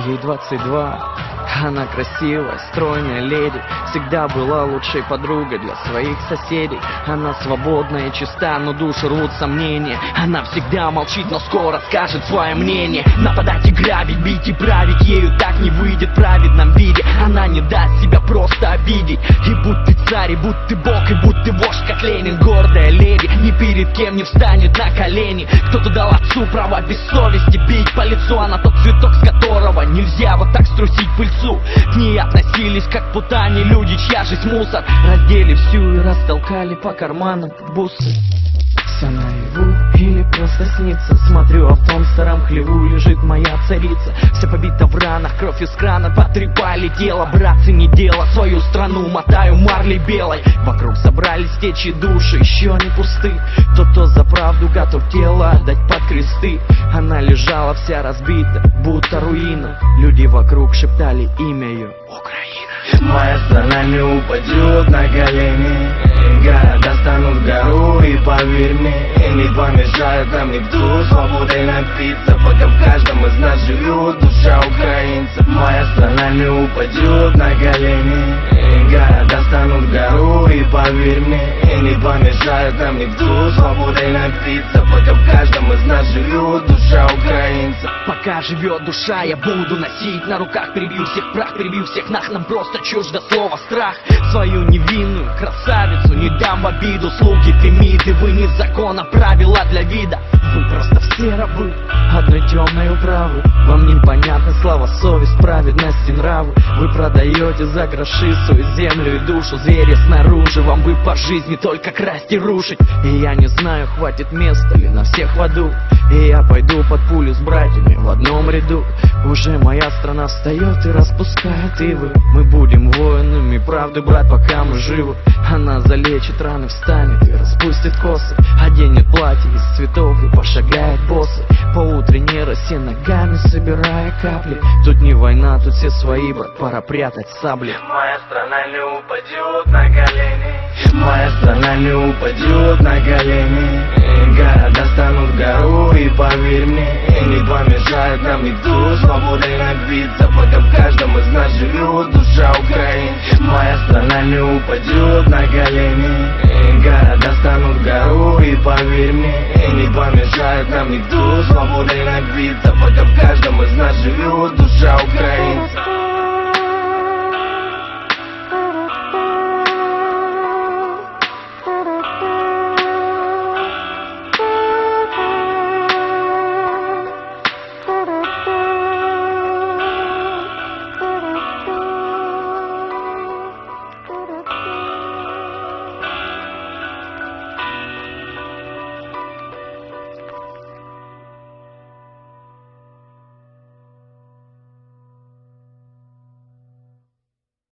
ей 22. Она красивая, стройная леди, всегда была лучшей подругой для своих соседей. Она свободная и чиста, но душу рвут сомнения. Она всегда молчит, но скоро скажет свое мнение. Нападать и грабить, бить и править, ею так не выйдет в праведном виде. Она не даст себя просто обидеть. И будь ты царь, и будь ты бог, и будь ты вождь, как Ленин. Гордая леди, ни перед кем не встанет на колени. Кто-то дал отцу право без совести бить по лицу. Она тот цветок, с которого нельзя вот так струсить пыльцу. К ней относились как к путане люди, чья жизнь мусор. Раздели всю и растолкали по карманам бусы. Все наяву или просто снится? Смотрю, а в том старом хлеву лежит моя царица. Вся побита в ранах, кровь из крана потрепали тело. Братцы, не дело, свою страну мотаю марлей белой. Вокруг собрались течи души, еще не пусты. Кто за правду готов тело отдать под кресты. Она лежала вся разбита, будто руина. Люди вокруг шептали имя ее: Украина. Моя страна не упадет на колени, города станут гору, и поверь мне, не помешает нам никто свободой напиться, пока в каждом из нас живет душа украинца. Моя страна не упадет на колени, города станут гору, и поверь мне, не помешает нам никто свободой напиться, пока в каждом из нас живет душа украинца. Пока живет душа, я буду носить на руках. Перебью всех прах, перебью всех нах, нам просто чуждо слово страх. Свою невинную красавицу не дам в обиду. Слуги Фемиды, вы не закон, а правила для вида. Вы просто все рабы одной темной управы. Вам непонятна слава, совесть, праведность и нравы. Вы продаете за гроши свою землю и душу. Звери снаружи, вам бы по жизни только красть и рушить. И я не знаю, хватит места ли на всех в аду. И я пойду под пулю с братьями в одном ряду. Уже моя страна встает и распускает ивы. Мы будем воинами правды, брат, пока мы живы. Она залечит раны, встанет и распустит косы. Оденет платье из цветов и пошагает боссы по утренней росе, ногами собирая капли. Тут не война, тут все свои, брат, пора прятать сабли. Моя страна не упадет на колени, моя страна не упадет на колени, города станут гору, и поверь мне, не помешает нам никто свободой напиться, пока в каждом из нас живет душа украинца. Моя страна не упадет на колени, города станут гору, и поверь мне, не помешает нам никто свободой напиться, пока в каждом из нас живет душа украинца.